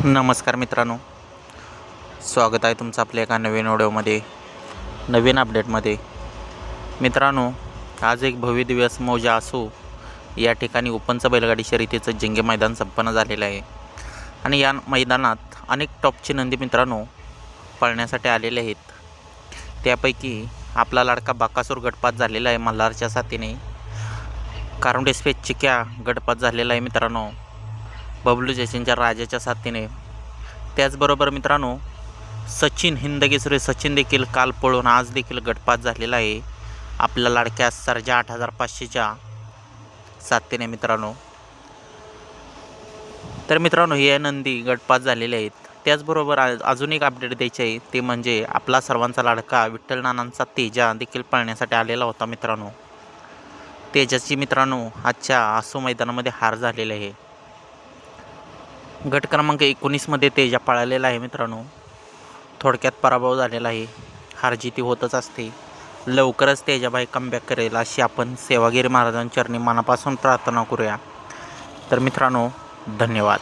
नमस्कार मित्रांनो, स्वागत आहे तुमचं आपल्या एका नवीन व्हिडिओमध्ये, नवीन अपडेटमध्ये. मित्रांनो, आज एक भव्य दिवस मौजा असो या ठिकाणी ओपनचं बैलगाडी शर्यतीचं जंगी मैदान संपन्न झालेलं आहे. आणि या मैदानात अनेक टॉपचे नंदी मित्रांनो पळण्यासाठी आलेले आहेत. त्यापैकी आपला लाडका बाकासूर गटपात झालेला आहे मल्हारच्या साथीने. कारुंडे स्पेस चिक्या गटपात झालेला आहे मित्रांनो बबलू जयसिंगच्या राजाच्या साथीने. त्याचबरोबर मित्रांनो, सचिन हिंदकेसरी सचिन देखील काल पळून आज देखील गटपात झालेला आहे आपल्या लाडक्या सर्जा 8500च्या साथीने मित्रांनो. तर मित्रांनो, हे नंदी गटपात झालेले आहेत. त्याचबरोबर अजून एक अपडेट द्यायचे आहे, ते म्हणजे आपला सर्वांचा लाडका विठ्ठल नानांचा तेजा देखील पळण्यासाठी आलेला होता मित्रांनो. तेजाची मित्रांनो आजच्या आसू मैदानामध्ये हार झालेले आहे. गट क्रमांक 19मध्ये तेजा पळालेला आहे मित्रांनो. थोडक्यात पराभव झालेला आहे. हारजिती होतच असते. लवकरच तेजाबाई कमबॅक करेल अशी आपण सेवागिरी महाराजांचरणी मनापासून प्रार्थना करूया. तर मित्रांनो, धन्यवाद.